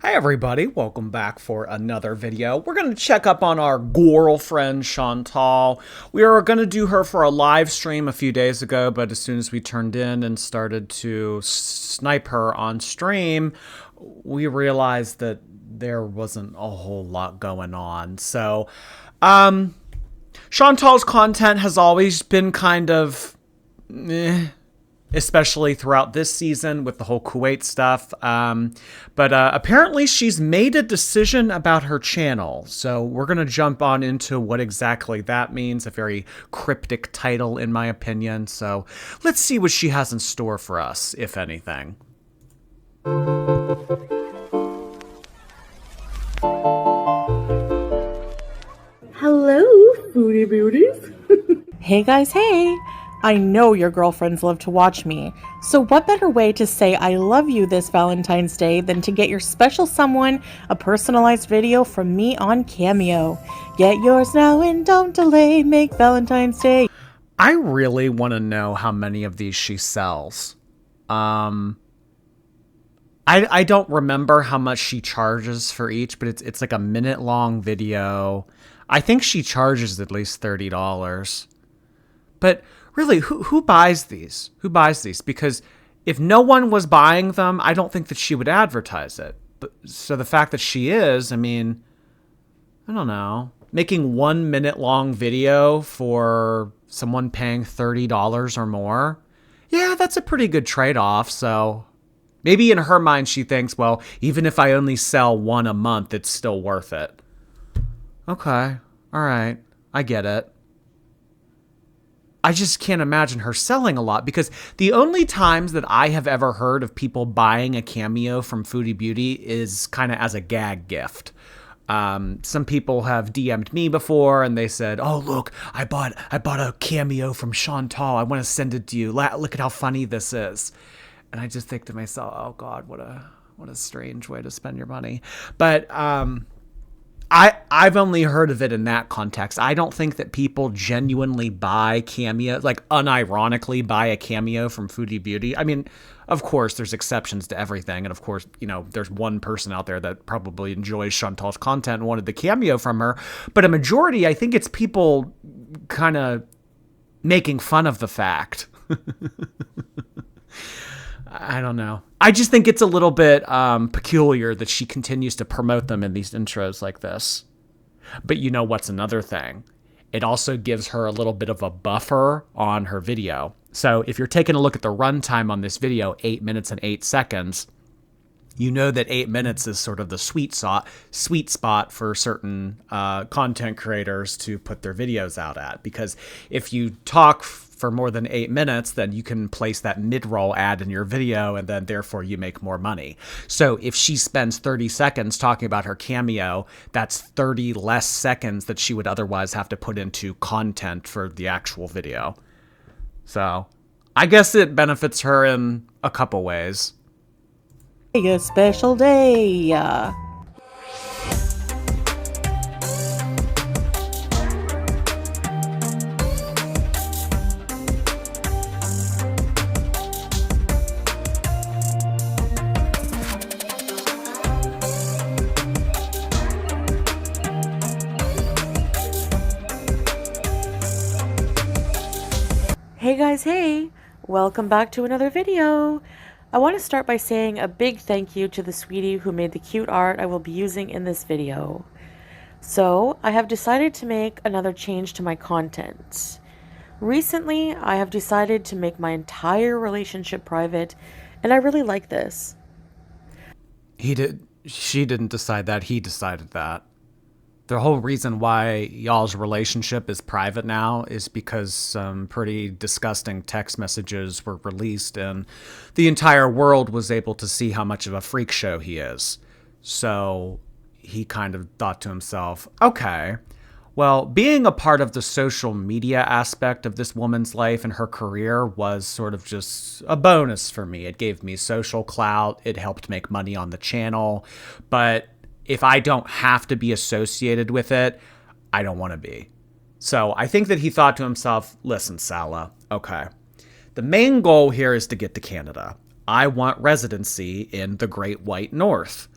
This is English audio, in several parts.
Hi everybody, welcome back for another video. We're going to check up on our girlfriend Chantal. We were going to do her for a live stream a few days ago, but as soon as we turned in and started to snipe her on stream, we realized that there wasn't a whole lot going on. So, Chantal's content has always been kind of especially throughout this season with the whole Kuwait stuff. But apparently she's made a decision about her channel. So we're going to jump on into what exactly that means. A very cryptic title, in my opinion. So let's see what she has in store for us, if anything. Hello, foodie beauties. Hey guys, hey! I know your girlfriends love to watch me, so what better way to say I love you this Valentine's Day than to get your special someone a personalized video from me on Cameo. Get yours now and don't delay, make Valentine's Day. I really want to know how many of these she sells. I don't remember how much she charges for each, but it's like a minute-long video. I think she charges at least $30. But really, who buys these? Who buys these? Because if no one was buying them, I don't think that she would advertise it. But, so the fact that she is, I mean, I don't know. Making 1 minute long video for someone paying $30 or more, yeah, that's a pretty good trade-off. So maybe in her mind she thinks, well, even if I only sell one a month, it's still worth it. Okay, all right, I get it. I just can't imagine her selling a lot, because the only times that I have ever heard of people buying a Cameo from Foodie Beauty is kind of as a gag gift. Some people have DM'd me before and they said, "Oh, look, I bought a Cameo from Chantal. I want to send it to you. Look at how funny this is." And I just think to myself, "Oh God, what a strange way to spend your money." But I've only heard of it in that context. I don't think that people genuinely buy Cameo, like unironically buy a Cameo from Foodie Beauty. I mean, of course, there's exceptions to everything. And of course, you know, there's one person out there that probably enjoys Chantal's content and wanted the Cameo from her. But a majority, I think it's people kind of making fun of the fact. I don't know. I just think it's a little bit peculiar that she continues to promote them in these intros like this. But you know what's another thing? It also gives her a little bit of a buffer on her video. So if you're taking a look at the runtime on this video, 8 minutes and 8 seconds, you know that 8 minutes is sort of the sweet spot for certain content creators to put their videos out at. Because if you talk for more than 8 minutes, then you can place that mid-roll ad in your video, and then therefore you make more money. So if she spends 30 seconds talking about her Cameo, that's 30 less seconds that she would otherwise have to put into content for the actual video. So I guess it benefits her in a couple ways. A special day. Hey guys, hey! Welcome back to another video! I want to start by saying a big thank you to the sweetie who made the cute art I will be using in this video. So, I have decided to make another change to my content. Recently, I have decided to make my entire relationship private, and I really like this. She didn't decide that, he decided that. The whole reason why y'all's relationship is private now is because some pretty disgusting text messages were released and the entire world was able to see how much of a freak show he is. So he kind of thought to himself, okay, well, being a part of the social media aspect of this woman's life and her career was sort of just a bonus for me. It gave me social clout. It helped make money on the channel. But if I don't have to be associated with it, I don't want to be. So I think that he thought to himself, listen, Salah, okay, the main goal here is to get to Canada. I want residency in the Great White North.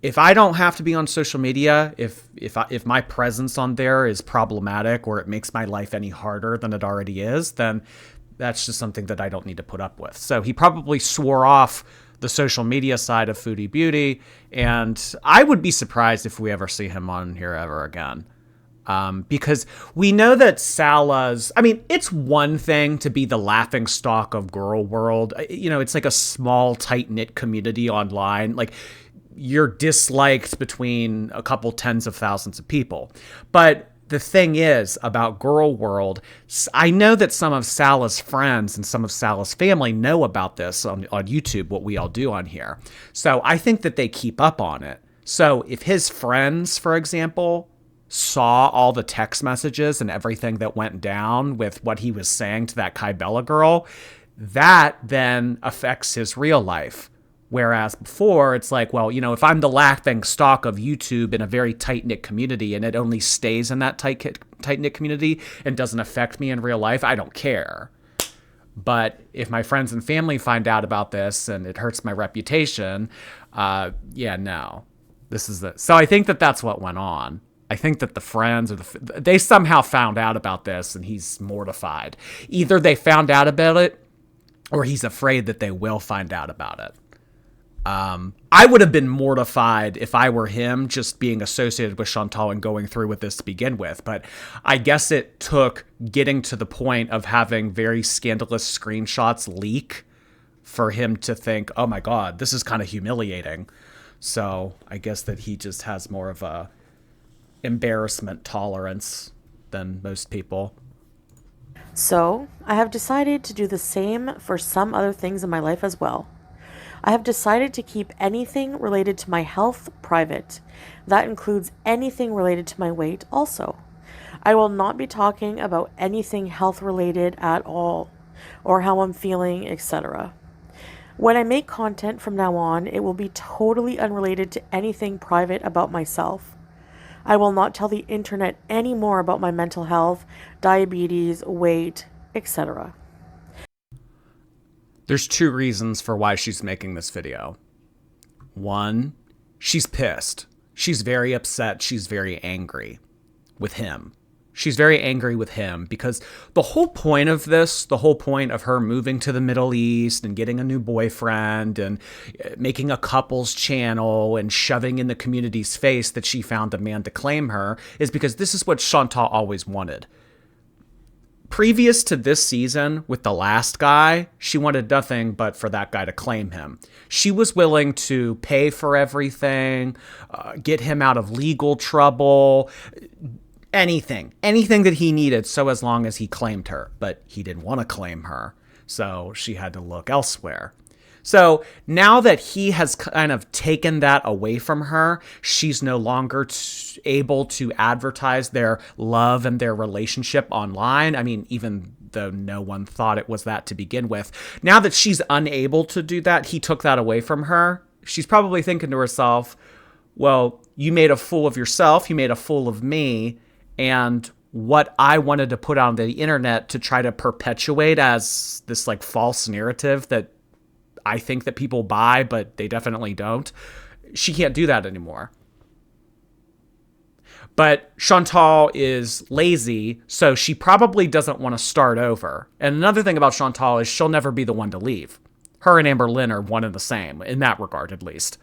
If I don't have to be on social media, if my presence on there is problematic or it makes my life any harder than it already is, then that's just something that I don't need to put up with. So he probably swore off the social media side of Foodie Beauty, and I would be surprised if we ever see him on here ever again. Because we know that Salah's, I mean, it's one thing to be the laughing stock of girl world. It's like a small, tight-knit community online. Like, you're disliked between a couple tens of thousands of people. But the thing is about girl world, I know that some of Salah's friends and some of Salah's family know about this on YouTube, what we all do on here. So I think that they keep up on it. So if his friends, for example, saw all the text messages and everything that went down with what he was saying to that Kybella girl, that then affects his real life. Whereas before, it's like, well, if I'm the laughing stock of YouTube in a very tight-knit community and it only stays in that tight-knit community and doesn't affect me in real life, I don't care. But if my friends and family find out about this and it hurts my reputation, no. So I think that that's what went on. I think that the friends they somehow found out about this and he's mortified. Either they found out about it or he's afraid that they will find out about it. I would have been mortified if I were him just being associated with Chantal and going through with this to begin with. But I guess it took getting to the point of having very scandalous screenshots leak for him to think, oh my God, this is kind of humiliating. So I guess that he just has more of a embarrassment tolerance than most people. So I have decided to do the same for some other things in my life as well. I have decided to keep anything related to my health private. That includes anything related to my weight also. I will not be talking about anything health related at all, or how I'm feeling, etc. When I make content from now on, it will be totally unrelated to anything private about myself. I will not tell the internet any more about my mental health, diabetes, weight, etc. There's two reasons for why she's making this video. One, she's pissed. She's very upset. She's very angry with him. She's very angry with him because the whole point of this, the whole point of her moving to the Middle East and getting a new boyfriend and making a couples channel and shoving in the community's face that she found a man to claim her is because this is what Chantal always wanted. Previous to this season with the last guy, she wanted nothing but for that guy to claim him. She was willing to pay for everything, get him out of legal trouble, anything that he needed, so as long as he claimed her. But he didn't want to claim her, so she had to look elsewhere. So now that he has kind of taken that away from her, she's no longer able to advertise their love and their relationship online. I mean, even though no one thought it was that to begin with. Now that she's unable to do that, he took that away from her. She's probably thinking to herself, well, you made a fool of yourself, you made a fool of me, and what I wanted to put on the internet to try to perpetuate as this like false narrative that I think that people buy, but they definitely don't. She can't do that anymore. But Chantal is lazy, so she probably doesn't want to start over. And another thing about Chantal is she'll never be the one to leave. Her and Amber Lynn are one and the same, in that regard at least.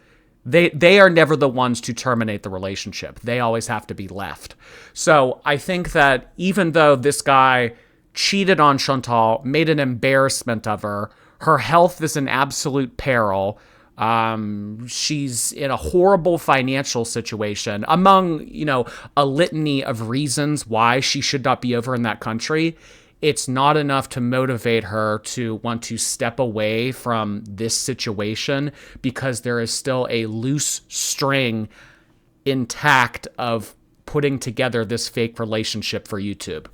They are never the ones to terminate the relationship. They always have to be left. So I think that even though this guy cheated on Chantal, made an embarrassment of her, her health is in absolute peril. She's in a horrible financial situation among, a litany of reasons why she should not be over in that country. It's not enough to motivate her to want to step away from this situation because there is still a loose string intact of putting together this fake relationship for YouTube.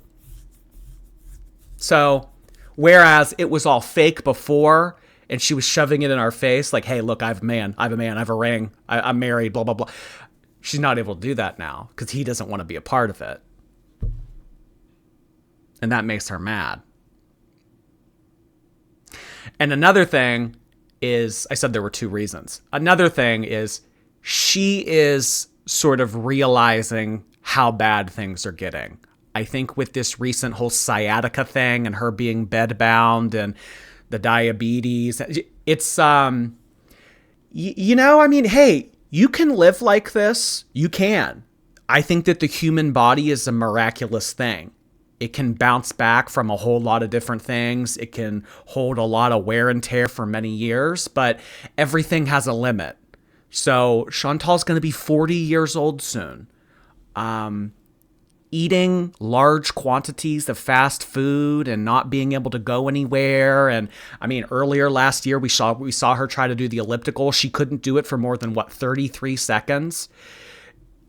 So, whereas it was all fake before, and she was shoving it in our face, like, hey, look, I have a man, I have a ring, I'm married, blah, blah, blah. She's not able to do that now because he doesn't want to be a part of it. And that makes her mad. And another thing is, I said there were two reasons. Another thing is she is sort of realizing how bad things are getting. I think with this recent whole sciatica thing and her being bedbound and the diabetes, it's, hey, you can live like this. You can. I think that the human body is a miraculous thing. It can bounce back from a whole lot of different things. It can hold a lot of wear and tear for many years, but everything has a limit. So Chantal's going to be 40 years old soon. Eating large quantities of fast food and not being able to go anywhere. And I mean, earlier last year, we saw her try to do the elliptical. She couldn't do it for more than 33 seconds.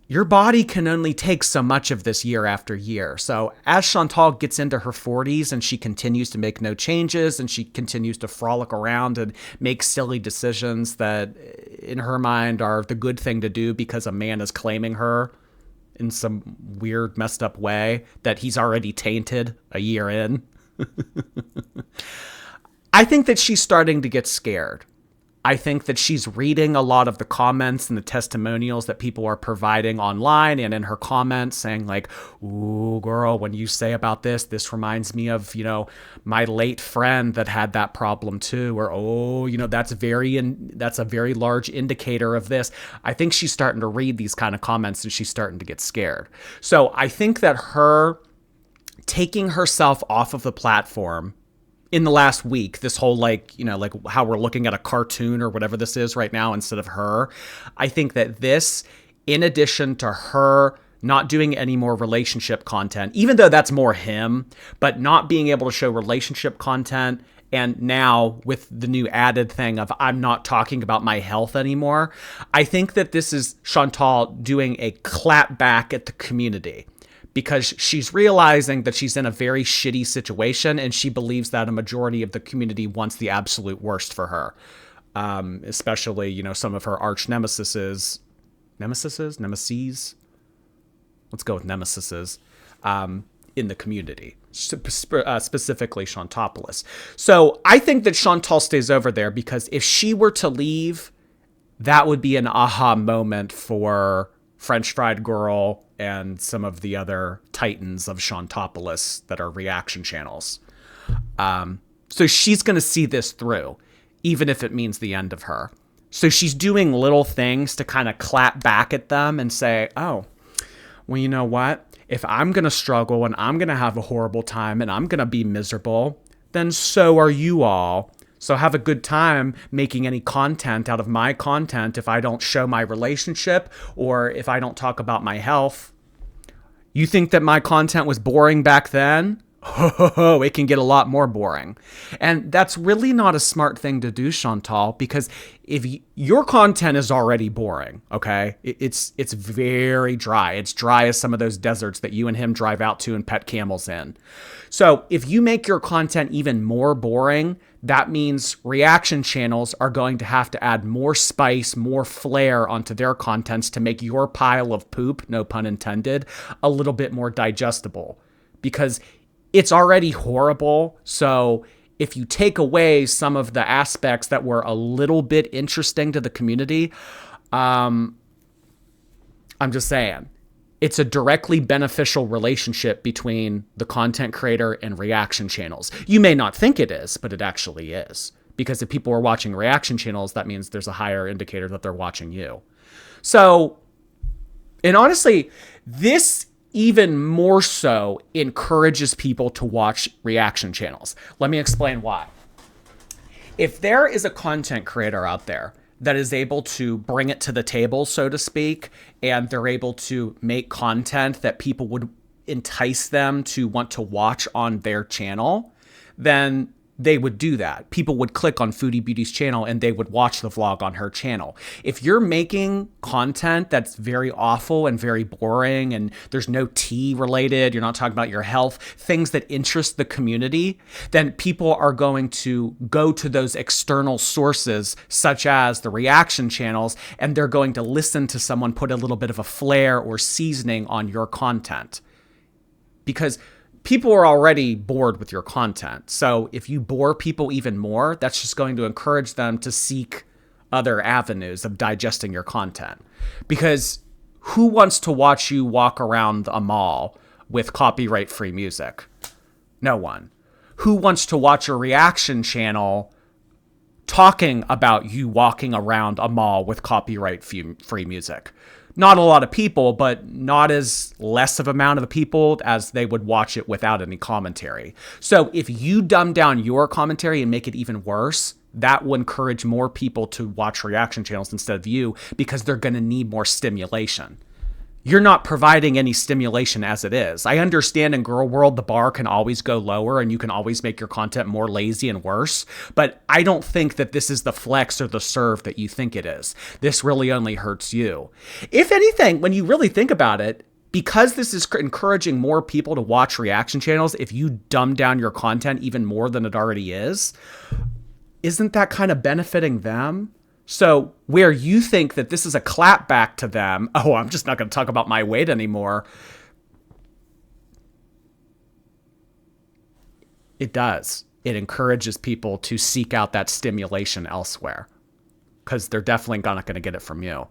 Your body can only take so much of this year after year. So as Chantal gets into her 40s and she continues to make no changes and she continues to frolic around and make silly decisions that in her mind are the good thing to do because a man is claiming her in some weird, messed up way that he's already tainted a year in. I think that she's starting to get scared. I think that she's reading a lot of the comments and the testimonials that people are providing online and in her comments saying like, ooh, girl, when you say about this reminds me of, my late friend that had that problem too. Or, oh, that's a very large indicator of this. I think she's starting to read these kind of comments and she's starting to get scared. So I think that her taking herself off of the platform in the last week, this whole like how we're looking at a cartoon or whatever this is right now instead of her, I think that this, in addition to her not doing any more relationship content, even though that's more him, but not being able to show relationship content, and now with the new added thing of I'm not talking about my health anymore, I think that this is Chantal doing a clap back at the community. Because she's realizing that she's in a very shitty situation and she believes that a majority of the community wants the absolute worst for her. Especially, some of her arch nemesis. Nemesis? Let's go with nemesis. In the community, specifically Chantopoulos. So I think that Chantal stays over there because if she were to leave, that would be an aha moment for French Fried Girl and some of the other titans of Chantopoulos that are reaction channels. So she's going to see this through, even if it means the end of her. So she's doing little things to kind of clap back at them and say, oh, well, you know what? If I'm going to struggle and I'm going to have a horrible time and I'm going to be miserable, then so are you all. So have a good time making any content out of my content if I don't show my relationship or if I don't talk about my health. You think that my content was boring back then? Oh, it can get a lot more boring. And that's really not a smart thing to do, Chantal, because if your content is already boring, okay, it's very dry. It's dry as some of those deserts that you and him drive out to and pet camels in. So if you make your content even more boring, that means reaction channels are going to have to add more spice, more flair onto their contents to make your pile of poop, no pun intended, a little bit more digestible. Because it's already horrible. So if you take away some of the aspects that were a little bit interesting to the community, I'm just saying, it's a directly beneficial relationship between the content creator and reaction channels. You may not think it is, but it actually is. Because if people are watching reaction channels, that means there's a higher indicator that they're watching you. So, and honestly, this even more so encourages people to watch reaction channels. Let me explain why. If there is a content creator out there that is able to bring it to the table, so to speak, and they're able to make content that people would entice them to want to watch on their channel, then they would do that. People would click on Foodie Beauty's channel and they would watch the vlog on her channel. If you're making content that's very awful and very boring and there's no tea related, you're not talking about your health, things that interest the community, then people are going to go to those external sources such as the reaction channels, and they're going to listen to someone put a little bit of a flair or seasoning on your content. Because people are already bored with your content. So if you bore people even more, that's just going to encourage them to seek other avenues of digesting your content. Because who wants to watch you walk around a mall with copyright-free music? No one. Who wants to watch a reaction channel talking about you walking around a mall with copyright-free music? Not a lot of people, but not as less of amount of the people as they would watch it without any commentary. So if you dumb down your commentary and make it even worse, that will encourage more people to watch reaction channels instead of you, because they're going to need more stimulation. You're not providing any stimulation as it is. I understand in girl world, the bar can always go lower and you can always make your content more lazy and worse, but I don't think that this is the flex or the serve that you think it is. This really only hurts you. If anything, when you really think about it, because this is encouraging more people to watch reaction channels, if you dumb down your content even more than it already is, isn't that kind of benefiting them? So where you think that this is a clapback to them, oh, I'm just not going to talk about my weight anymore. It does. It encourages people to seek out that stimulation elsewhere, because they're definitely not going to get it from you.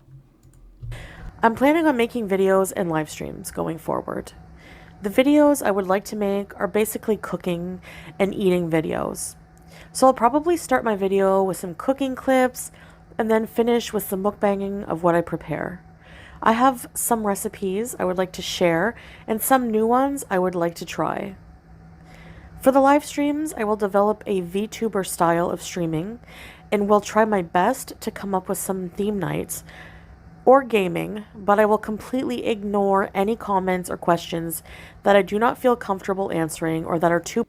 I'm planning on making videos and live streams going forward. The videos I would like to make are basically cooking and eating videos. So I'll probably start my video with some cooking clips and then finish with some mukbanging of what I prepare. I have some recipes I would like to share and some new ones I would like to try. For the live streams, I will develop a VTuber style of streaming and will try my best to come up with some theme nights or gaming, but I will completely ignore any comments or questions that I do not feel comfortable answering or that are too...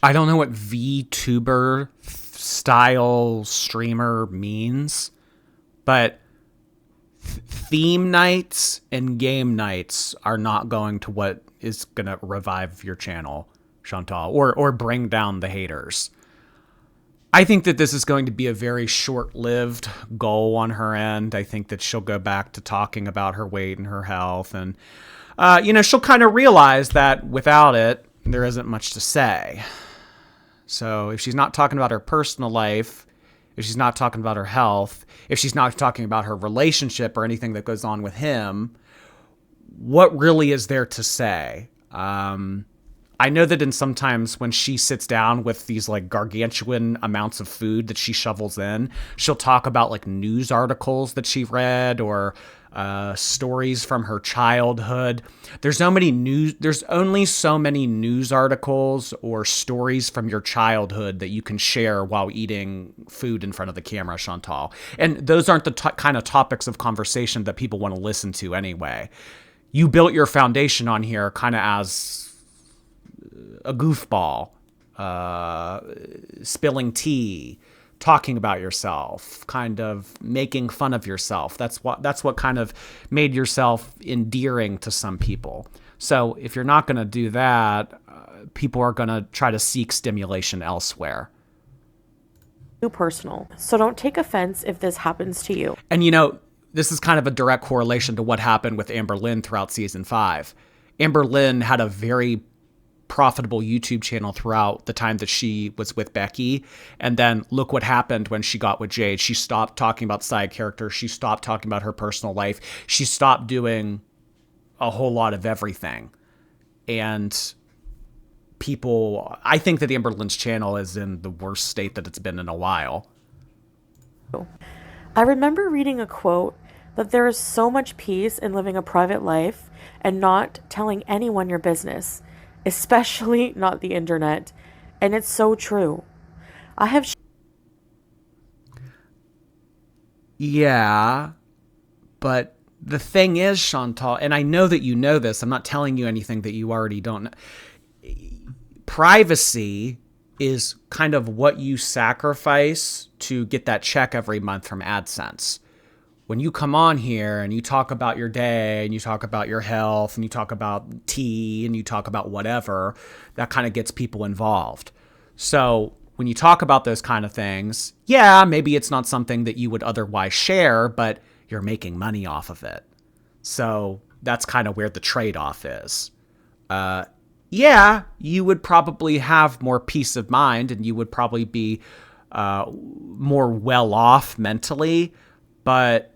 I don't know what VTuber style streamer means, but theme nights and game nights are not going to what is going to revive your channel, Chantal, or bring down the haters. I think that this is going to be a very short-lived goal on her end. I think that she'll go back to talking about her weight and her health, and she'll kind of realize that without it, there isn't much to say. So if she's not talking about her personal life, if she's not talking about her health, if she's not talking about her relationship or anything that goes on with him, what really is there to say? I know that in sometimes when she sits down with these like gargantuan amounts of food that she shovels in, she'll talk about like news articles that she read or stories from her childhood. There's only so many news articles or stories from your childhood that you can share while eating food in front of the camera, Chantal. And those aren't the kind of topics of conversation that people want to listen to anyway. You built your foundation on here kind of as a goofball, spilling tea, talking about yourself, kind of making fun of yourself. That's what kind of made yourself endearing to some people. So if you're not going to do that, people are going to try to seek stimulation elsewhere. Too personal. So don't take offense if this happens to you. And this is kind of a direct correlation to what happened with Amber Lynn throughout season 5. Amber Lynn had a very profitable YouTube channel throughout the time that she was with Becky. And then look what happened when she got with Jade. She stopped talking about side characters. She stopped talking about her personal life. She stopped doing a whole lot of everything. And I think that Amber Lynn's channel is in the worst state that it's been in a while. I remember reading a quote that there is so much peace in living a private life and not telling anyone your business, especially not the internet. And it's so true. Yeah, but the thing is, Chantal, and I know that you know this, I'm not telling you anything that you already don't know. Privacy is kind of what you sacrifice to get that check every month from AdSense. When you come on here and you talk about your day and you talk about your health and you talk about tea and you talk about whatever, that kind of gets people involved. So when you talk about those kind of things, yeah, maybe it's not something that you would otherwise share, but you're making money off of it. So that's kind of where the trade-off is. yeah, you would probably have more peace of mind and you would probably be more well off mentally. But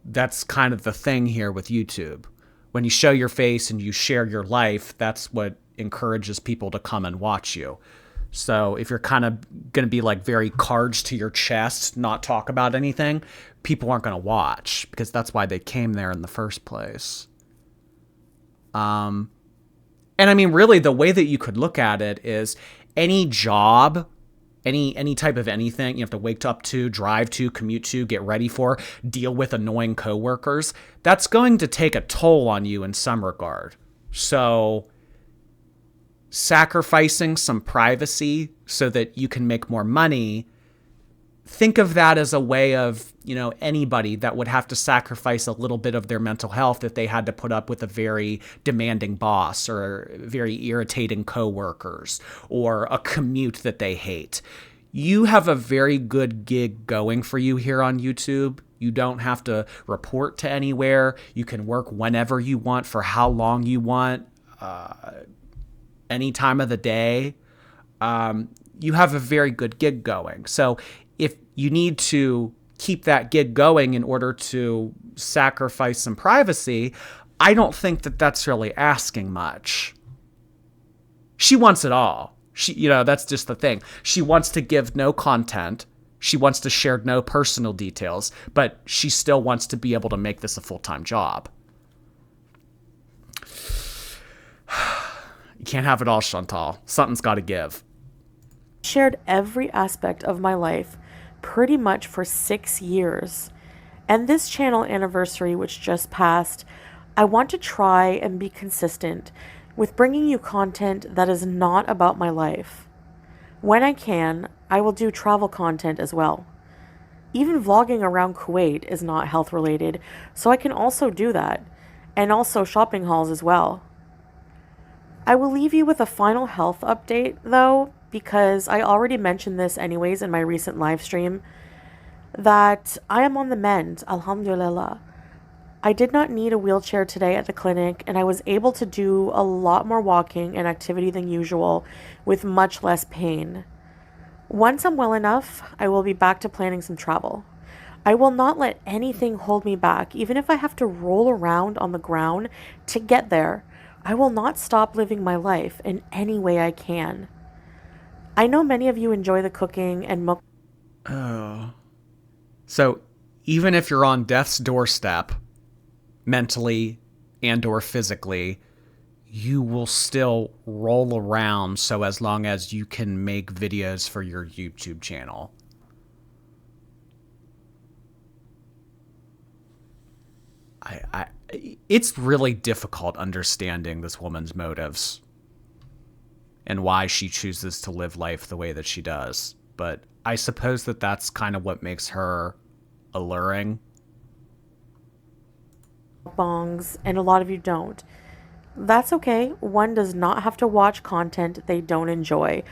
that's kind of the thing here with YouTube. When you show your face and you share your life, that's what encourages people to come and watch you. So if you're kind of going to be like very cards to your chest, not talk about anything, people aren't going to watch because that's why they came there in the first place. And I mean, really, the way that you could look at it is any job, any type of anything you have to wake up to, drive to, commute to, get ready for, deal with annoying coworkers, that's going to take a toll on you in some regard. So sacrificing some privacy so that you can make more money, think of that as a way of, anybody that would have to sacrifice a little bit of their mental health if they had to put up with a very demanding boss or very irritating coworkers or a commute that they hate. You have a very good gig going for you here on YouTube. You don't have to report to anywhere. You can work whenever you want for how long you want, any time of the day. You have a very good gig going. So if you need to keep that gig going in order to sacrifice some privacy, I don't think that that's really asking much. She wants it all. That's just the thing. She wants to give no content. She wants to share no personal details, but she still wants to be able to make this a full-time job. You can't have it all, Chantal. Something's got to give. Shared every aspect of my life pretty much for 6 years. And this channel anniversary, which just passed, I want to try and be consistent with bringing you content that is not about my life. When I can, I will do travel content as well. Even vlogging around Kuwait is not health related, so I can also do that, and also shopping hauls as well. I will leave you with a final health update though, because I already mentioned this anyways in my recent live stream, that I am on the mend, alhamdulillah. I did not need a wheelchair today at the clinic, and I was able to do a lot more walking and activity than usual with much less pain. Once I'm well enough, I will be back to planning some travel. I will not let anything hold me back, even if I have to roll around on the ground to get there. I will not stop living my life in any way I can. I know many of you enjoy the cooking and Oh. So even if you're on death's doorstep, mentally and or physically, you will still roll around so as long as you can make videos for your YouTube channel. It's really difficult understanding this woman's motives and why she chooses to live life the way that she does. But I suppose that that's kind of what makes her alluring. bongs, and a lot of you don't. That's okay. One does not have to watch content they don't enjoy.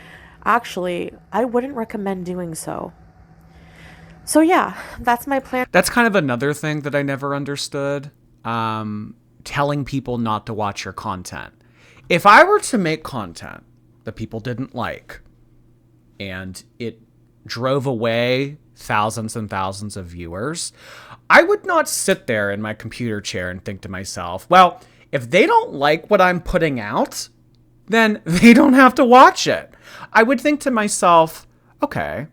Actually, I wouldn't recommend doing so. So yeah, that's my plan. That's kind of another thing that I never understood. Telling people not to watch your content. If I were to make content that people didn't like and it drove away thousands and thousands of viewers, I would not sit there in my computer chair and think to myself, well, if they don't like what I'm putting out, then they don't have to watch it. I would think to myself, okay,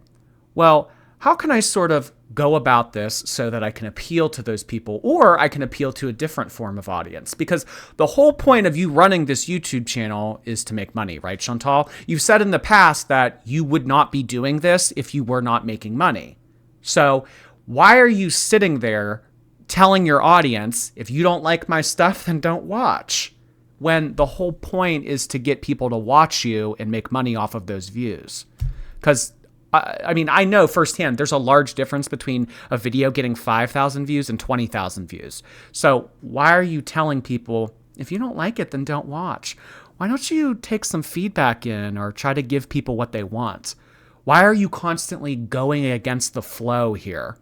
well, how can I sort of go about this so that I can appeal to those people, or I can appeal to a different form of audience? Because the whole point of you running this YouTube channel is to make money, right, Chantal? You've said in the past that you would not be doing this if you were not making money. So why are you sitting there telling your audience, if you don't like my stuff, then don't watch, when the whole point is to get people to watch you and make money off of those views? Because I mean, I know firsthand there's a large difference between a video getting 5,000 views and 20,000 views. So why are you telling people, if you don't like it, then don't watch? Why don't you take some feedback in or try to give people what they want? Why are you constantly going against the flow here?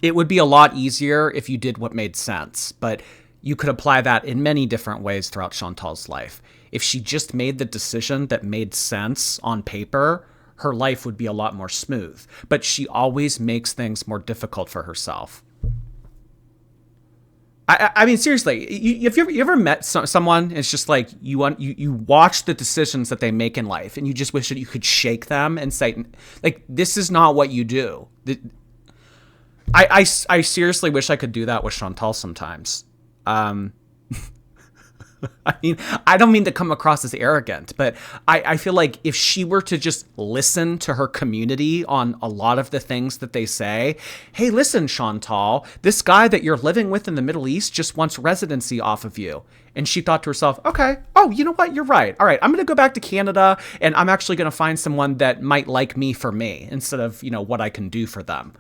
It would be a lot easier if you did what made sense, but You could apply that in many different ways throughout Chantal's life. If she just made the decision that made sense on paper, her life would be a lot more smooth. But she always makes things more difficult for herself. I mean, seriously, have you ever met someone? It's just like you watch the decisions that they make in life, and you just wish that you could shake them and say, like, this is not what you do. I seriously wish I could do that with Chantal sometimes. I mean, I don't mean to come across as arrogant, but I feel like if she were to just listen to her community on a lot of the things that they say, hey, listen, Chantal, this guy that you're living with in the Middle East just wants residency off of you. And she thought to herself, okay, oh, you know what? You're right. All right, I'm going to go back to Canada and I'm actually going to find someone that might like me for me instead of, what I can do for them.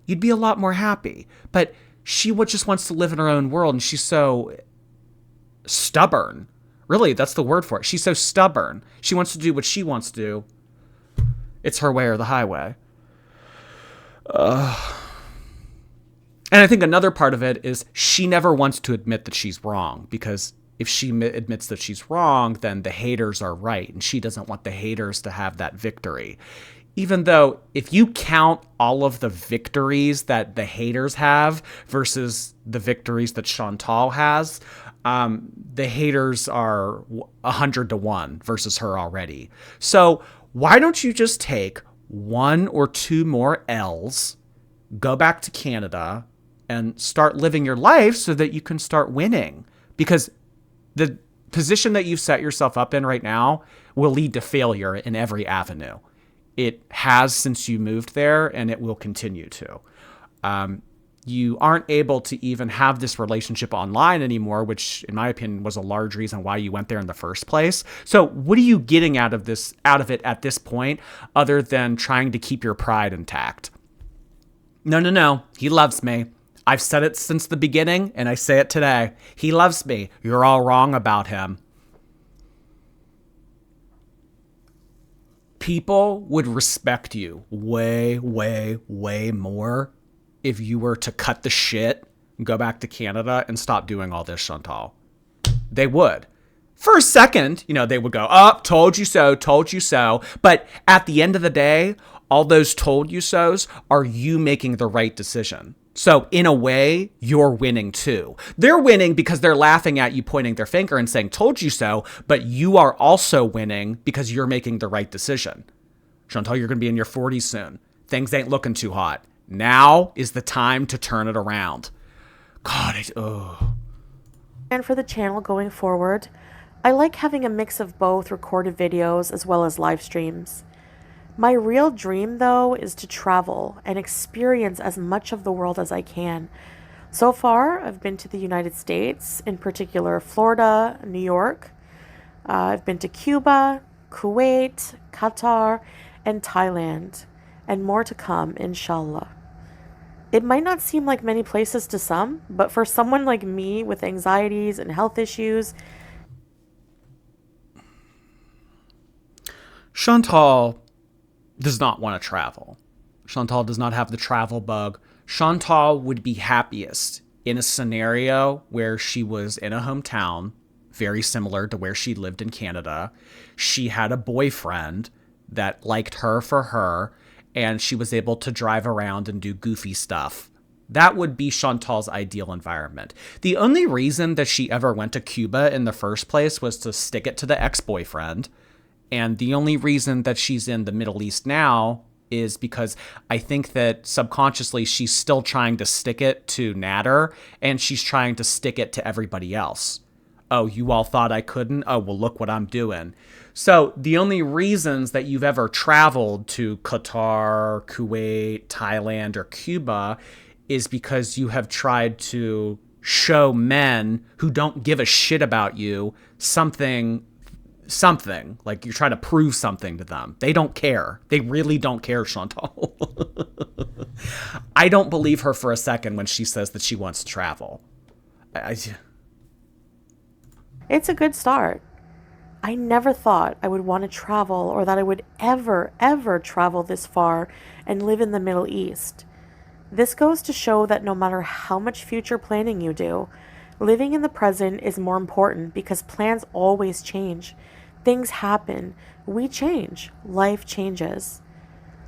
You'd be a lot more happy. But she just wants to live in her own world, and she's so stubborn. Really, that's the word for it. She's so stubborn. She wants to do what she wants to do. It's her way or the highway. And I think another part of it is she never wants to admit that she's wrong, because if she admits that she's wrong, then the haters are right, and she doesn't want the haters to have that victory. Even though if you count all of the victories that the haters have versus the victories that Chantal has, the haters are 100-1 versus her already. So why don't you just take 1 or 2 more L's, go back to Canada, and start living your life so that you can start winning? Because the position that you've set yourself up in right now will lead to failure in every avenue. It has since you moved there, and it will continue to. You aren't able to even have this relationship online anymore, which in my opinion was a large reason why you went there in the first place. So what are you getting out of it at this point, other than trying to keep your pride intact? No. He loves me. I've said it since the beginning, and I say it today. He loves me. You're all wrong about him. People would respect you way, way, way more if you were to cut the shit, go back to Canada, and stop doing all this, Chantal. They would. For a second, they would go, oh, told you so, told you so. But at the end of the day, all those told you so's are you making the right decision. So in a way, you're winning too. They're winning because they're laughing at you, pointing their finger and saying, told you so, but you are also winning because you're making the right decision. Chantal, you're going to be in your 40s soon. Things ain't looking too hot. Now is the time to turn it around. God, And for the channel going forward, I like having a mix of both recorded videos as well as live streams. My real dream, though, is to travel and experience as much of the world as I can. So far, I've been to the United States, in particular Florida, New York. I've been to Cuba, Kuwait, Qatar, and Thailand, and more to come, inshallah. It might not seem like many places to some, but for someone like me with anxieties and health issues, Chantal does not want to travel. Chantal does not have the travel bug. Chantal would be happiest in a scenario where she was in a hometown, very similar to where she lived in Canada. She had a boyfriend that liked her for her, and she was able to drive around and do goofy stuff. That would be Chantal's ideal environment. The only reason that she ever went to Cuba in the first place was to stick it to the ex-boyfriend. And the only reason that she's in the Middle East now is because I think that subconsciously she's still trying to stick it to Nader, and she's trying to stick it to everybody else. Oh, you all thought I couldn't? Oh, well, look what I'm doing. So the only reasons that you've ever traveled to Qatar, Kuwait, Thailand, or Cuba is because you have tried to show men who don't give a shit about you something, like you're trying to prove something to them. They don't care. They really don't care, Chantal. I don't believe her for a second when she says that she wants to travel. it's a good start. I never thought I would want to travel, or that I would ever travel this far and live in the Middle East. This goes to show that no matter how much future planning you do, Living in the present is more important because plans always change. Things happen. We change. Life changes.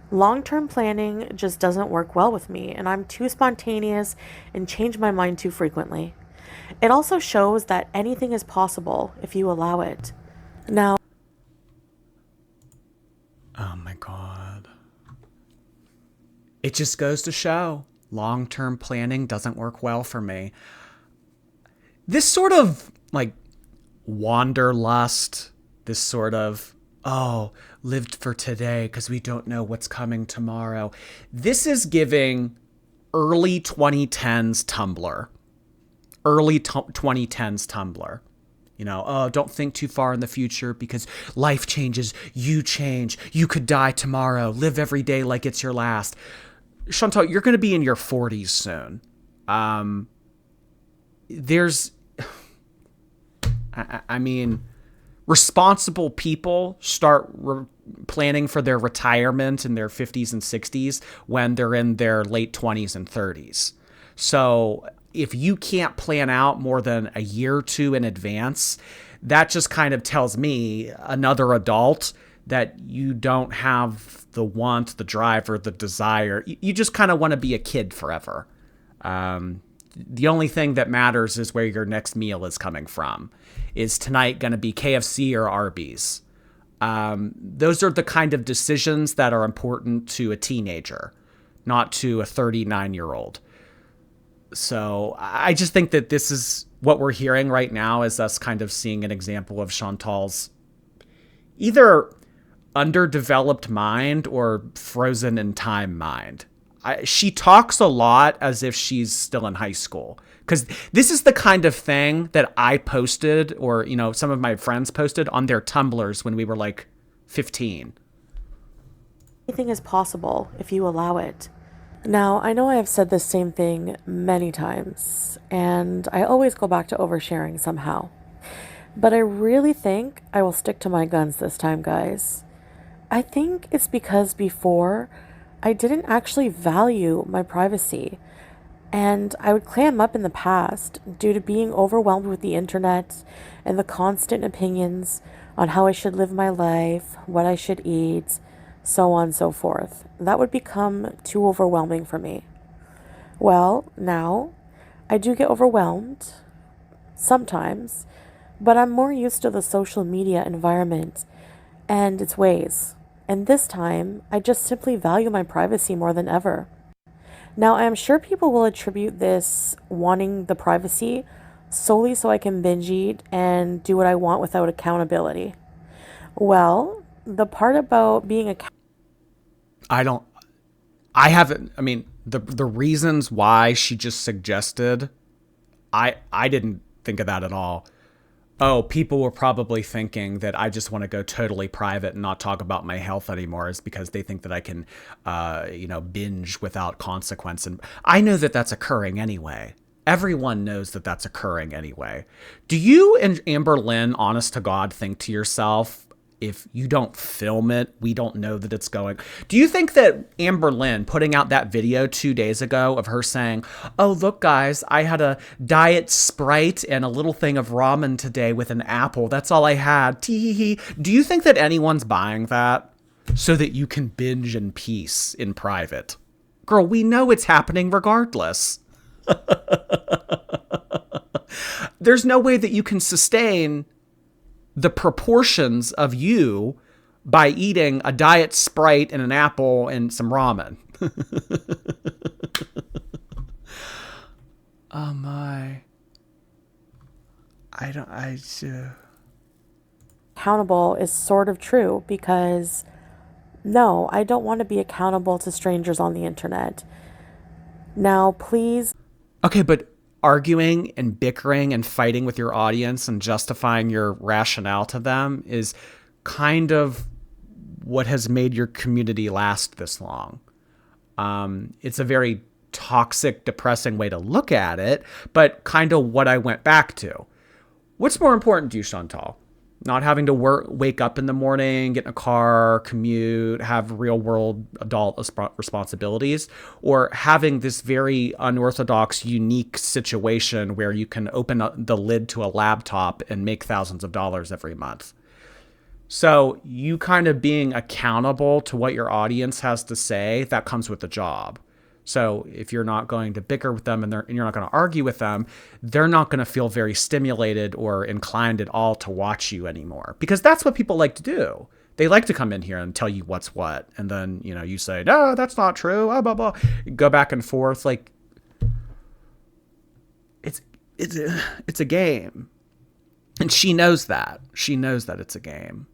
Long term planning just doesn't work well with me, and I'm too spontaneous and change my mind too frequently. It also shows that anything is possible if you allow it. Now, Oh my God. It just goes to show long-term planning doesn't work well for me. This sort of like wanderlust, this sort of, oh, lived for today because we don't know what's coming tomorrow. This is giving early 2010s Tumblr. Early 2010s Tumblr. You know, oh, don't think too far in the future because life changes, you change, you could die tomorrow, live every day like it's your last. Chantal, you're going to be in your 40s soon. I mean, responsible people start planning for their retirement in their 50s and 60s when they're in their late 20s and 30s. So if you can't plan out more than a year or two in advance, that just kind of tells me, another adult, that you don't have the want, the drive, or the desire. You just kind of want to be a kid forever. The only thing that matters is where your next meal is coming from. Is tonight going to be KFC or Arby's? Those are the kind of decisions that are important to a teenager, not to a 39-year-old. So I just think that this is what we're hearing right now, is us kind of seeing an example of Chantal's either underdeveloped mind or frozen in time mind. She talks a lot as if she's still in high school, because this is the kind of thing that I posted, or, you know, some of my friends posted on their Tumblrs when we were like 15. anything is possible if you allow it. Now, I know I have said this same thing many times, and I always go back to oversharing somehow. But I really think I will stick to my guns this time, guys. I think it's because before I didn't actually value my privacy, and I would clam up in the past due to being overwhelmed with the internet and the constant opinions on how I should live my life, what I should eat, so on and so forth. That would become too overwhelming for me. Well, now I do get overwhelmed sometimes, but I'm more used to the social media environment and its ways. And this time, I just simply value my privacy more than ever. Now, I am sure people will attribute this wanting the privacy solely so I can binge eat and do what I want without accountability. Well, the part about being I haven't, I mean, the reasons why she just suggested, I didn't think of that at all. Oh, people were probably thinking that I just want to go totally private and not talk about my health anymore, is because they think that I can, binge without consequence. And I know that that's occurring anyway. Everyone knows that that's occurring anyway. Do you and Amber Lynn, honest to God, think to yourself, if you don't film it, we don't know that it's going? Do you think that Amber Lynn putting out that video 2 days ago of her saying, oh, look, guys, I had a diet Sprite and a little thing of ramen today with an apple. That's all I had. Tee-hee-hee. Do you think that anyone's buying that so that you can binge in peace in private? Girl, we know it's happening regardless. There's no way that you can sustain the proportions of you by eating a diet Sprite and an apple and some ramen. Oh my. accountable is sort of true because no, I don't want to be accountable to strangers on the internet. Now, please. Okay, but arguing and bickering and fighting with your audience and justifying your rationale to them is kind of what has made your community last this long. It's a very toxic, depressing way to look at it, but kind of what I went back to. What's more important to you, Chantal? Not having to wake up in the morning, get in a car, commute, have real world adult responsibilities, or having this very unorthodox, unique situation where you can open up the lid to a laptop and make thousands of dollars every month. So you kind of being accountable to what your audience has to say, that comes with the job. So if you're not going to bicker with them and you're not going to argue with them, they're not going to feel very stimulated or inclined at all to watch you anymore, because that's what people like to do. They like to come in here and tell you what's what. And then, you say, no, that's not true. Blah, blah, blah. Go back and forth. Like it's a game. And she knows that. She knows that it's a game.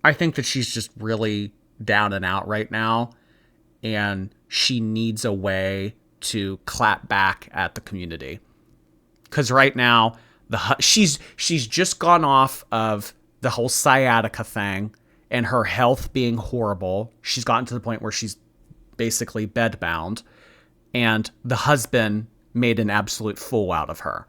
I think that she's just really down and out right now. And she needs a way to clap back at the community, because right now she's just gone off of the whole sciatica thing and her health being horrible. She's gotten to the point where she's basically bedbound, and the husband made an absolute fool out of her.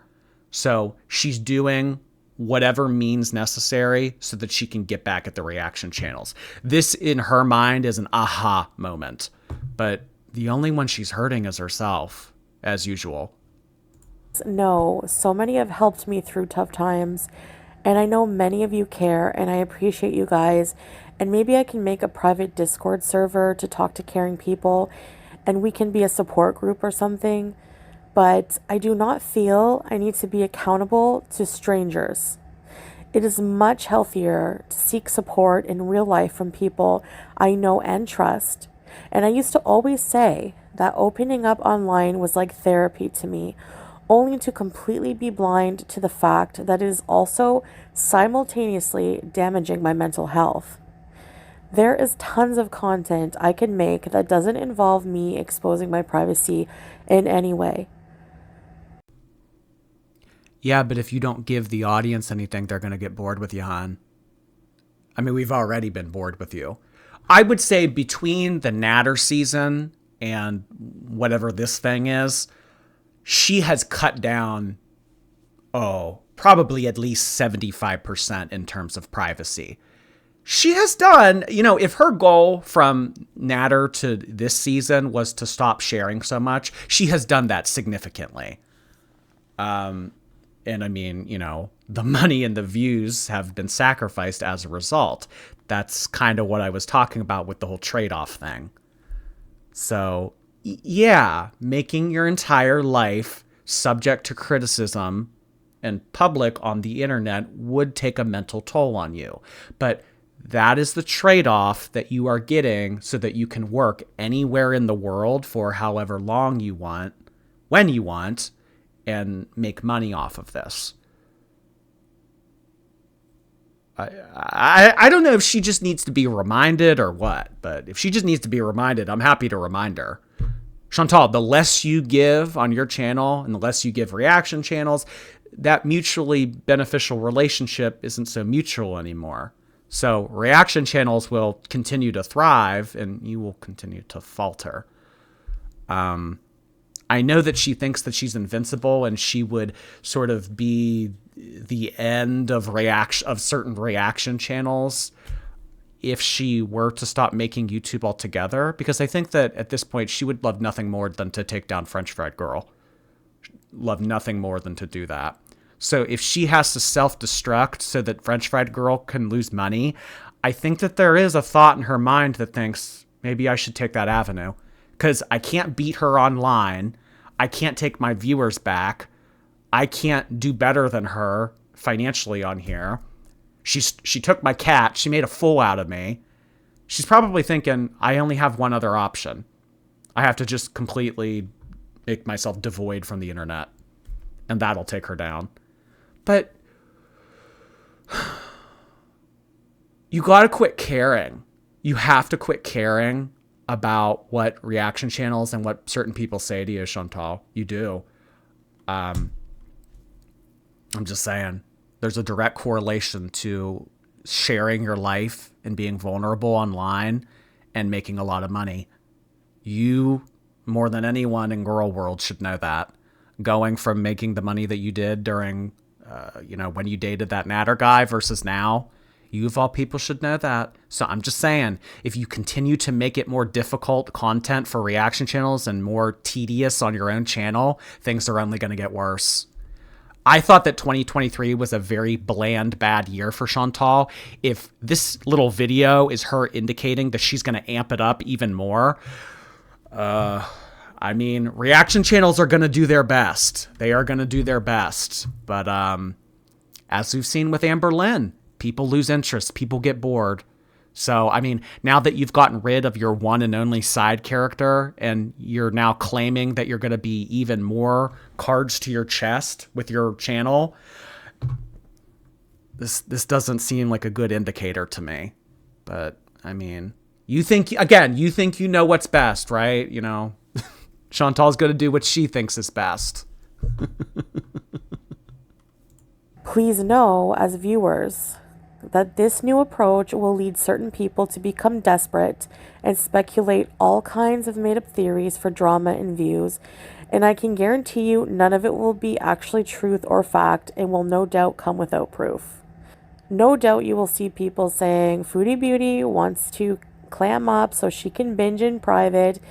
So she's doing whatever means necessary so that she can get back at the reaction channels. This, in her mind, is an aha moment. But the only one she's hurting is herself, as usual. No, so many have helped me through tough times, and I know many of you care, and I appreciate you guys. And maybe I can make a private Discord server to talk to caring people, and we can be a support group or something. But I do not feel I need to be accountable to strangers. It is much healthier to seek support in real life from people I know and trust. And I used to always say that opening up online was like therapy to me, only to completely be blind to the fact that it is also simultaneously damaging my mental health. There is tons of content I can make that doesn't involve me exposing my privacy in any way. Yeah, but if you don't give the audience anything, they're going to get bored with you, hon. I mean, we've already been bored with you. I would say between the Natter season and whatever this thing is, she has cut down, probably at least 75% in terms of privacy. She has done, if her goal from Natter to this season was to stop sharing so much, she has done that significantly. And I mean, the money and the views have been sacrificed as a result. That's kind of what I was talking about with the whole trade-off thing. So, yeah, making your entire life subject to criticism and public on the internet would take a mental toll on you. But that is the trade-off that you are getting so that you can work anywhere in the world for however long you want, when you want, and make money off of this. I don't know if she just needs to be reminded or what, but if she just needs to be reminded, I'm happy to remind her. Chantal, the less you give on your channel and the less you give reaction channels, that mutually beneficial relationship isn't so mutual anymore. So reaction channels will continue to thrive and you will continue to falter. I know that she thinks that she's invincible and she would sort of be the end of certain reaction channels if she were to stop making YouTube altogether, because I think that at this point she would love nothing more than to take down French Fried Girl. Love nothing more than to do that. So if she has to self-destruct so that French Fried Girl can lose money, I think that there is a thought in her mind that thinks maybe I should take that avenue. Because I can't beat her online. I can't take my viewers back. I can't do better than her financially on here. She took my cat. She made a fool out of me. She's probably thinking, I only have one other option. I have to just completely make myself devoid from the internet. And that'll take her down. But you gotta quit caring. You have to quit caring about what reaction channels and what certain people say to you, Chantal. You do. I'm just saying, there's a direct correlation to sharing your life and being vulnerable online and making a lot of money. You, more than anyone in girl world, should know that. Going from making the money that you did during when you dated that Natter guy versus now. You of all people should know that. So I'm just saying, if you continue to make it more difficult content for reaction channels and more tedious on your own channel, things are only going to get worse. I thought that 2023 was a very bland, bad year for Chantal. If this little video is her indicating that she's going to amp it up even more, reaction channels are going to do their best. They are going to do their best. But as we've seen with Amber Lynn, people lose interest. People get bored. So, now that you've gotten rid of your one and only side character and you're now claiming that you're going to be even more cards to your chest with your channel, this doesn't seem like a good indicator to me. But, you think you know what's best, right? Chantal's going to do what she thinks is best. Please know, as viewers, that this new approach will lead certain people to become desperate and speculate all kinds of made-up theories for drama and views, and I can guarantee you none of it will be actually truth or fact and will no doubt come without proof. No doubt you will see people saying Foodie Beauty wants to clam up so she can binge in private.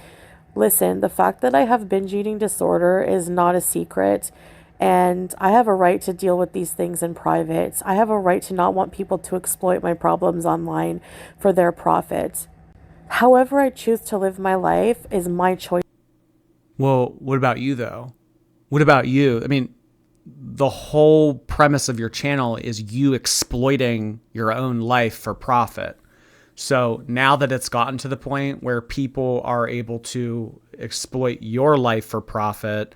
Listen, the fact that I have binge eating disorder is not a secret. And I have a right to deal with these things in private. I have a right to not want people to exploit my problems online for their profit. However I choose to live my life is my choice. Well, what about you, though? What about you? The whole premise of your channel is you exploiting your own life for profit. So now that it's gotten to the point where people are able to exploit your life for profit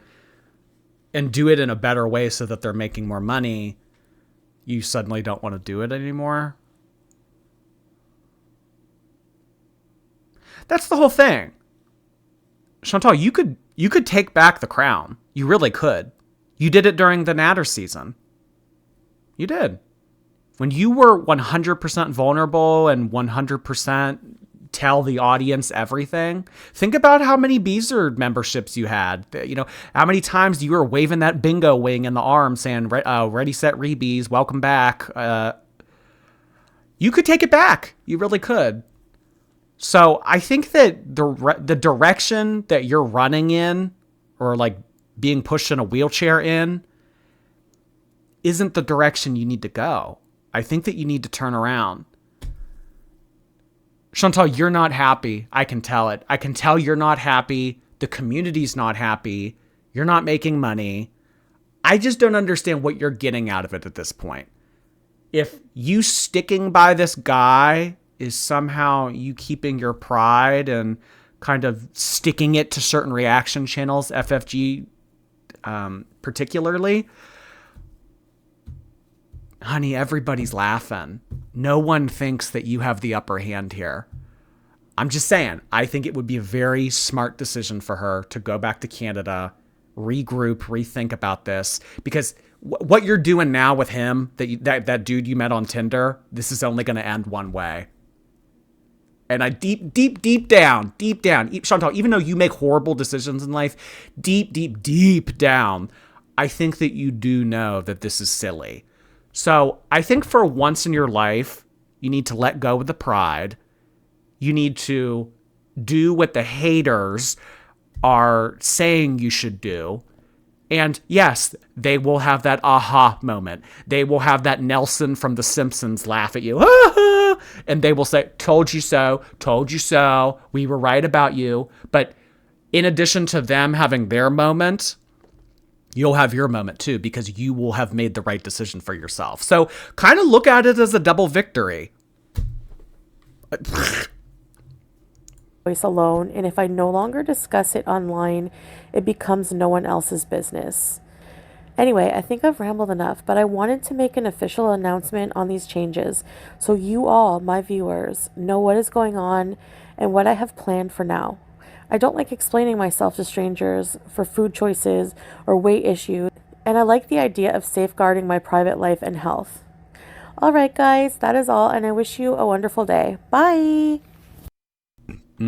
and do it in a better way so that they're making more money, you suddenly don't want to do it anymore. That's the whole thing. Chantal, you could take back the crown. You really could. You did it during the Natter season. You did. When you were 100% vulnerable and 100% tell the audience everything, think about how many Beezer memberships you had. How many times you were waving that bingo wing in the arm saying, ready, set, rebees, welcome back. You could take it back. You really could. So I think that the direction that you're running in, or like being pushed in a wheelchair in, isn't the direction you need to go. I think that you need to turn around. Chantal, you're not happy. I can tell it. I can tell you're not happy. The community's not happy. You're not making money. I just don't understand what you're getting out of it at this point. If you sticking by this guy is somehow you keeping your pride and kind of sticking it to certain reaction channels, FFG particularly, honey, everybody's laughing. No one thinks that you have the upper hand here. I'm just saying, I think it would be a very smart decision for her to go back to Canada, regroup, rethink about this, because what you're doing now with him, that dude you met on Tinder, this is only going to end one way. And I deep down, Chantal, even though you make horrible decisions in life, deep down, I think that you do know that this is silly. So I think for once in your life, you need to let go of the pride. You need to do what the haters are saying you should do. And yes, they will have that aha moment. They will have that Nelson from The Simpsons laugh at you. And they will say, told you so, we were right about you. But in addition to them having their moment, you'll have your moment too, because you will have made the right decision for yourself. So kind of look at it as a double victory. Voice alone, and if I no longer discuss it online, it becomes no one else's business. Anyway, I think I've rambled enough, but I wanted to make an official announcement on these changes so you all, my viewers, know what is going on and what I have planned for now. I don't like explaining myself to strangers for food choices or weight issues, and I like the idea of safeguarding my private life and health. All right, guys, that is all, and I wish you a wonderful day. Bye! I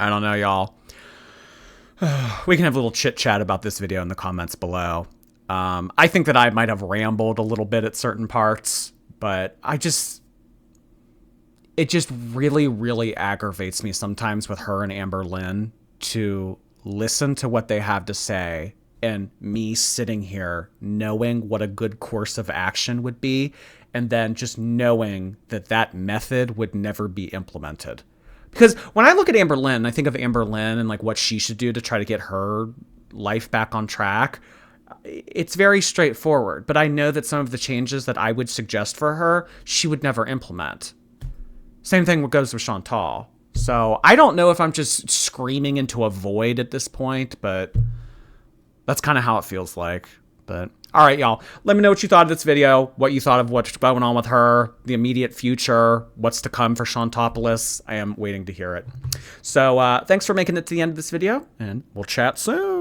don't know, y'all. We can have a little chit chat about this video in the comments below. I think that I might have rambled a little bit at certain parts, but it just really, really aggravates me sometimes with her and Amber Lynn to listen to what they have to say and me sitting here knowing what a good course of action would be, and then just knowing that that method would never be implemented. Because when I look at Amber Lynn, I think of Amber Lynn and like what she should do to try to get her life back on track. It's very straightforward, but I know that some of the changes that I would suggest for her, she would never implement. Same thing goes with Chantal. So I don't know if I'm just screaming into a void at this point, but that's kind of how it feels like. But all right, y'all, let me know what you thought of this video, what you thought of what's going on with her, the immediate future, what's to come for Chantopoulos. I am waiting to hear it. So thanks for making it to the end of this video, and we'll chat soon.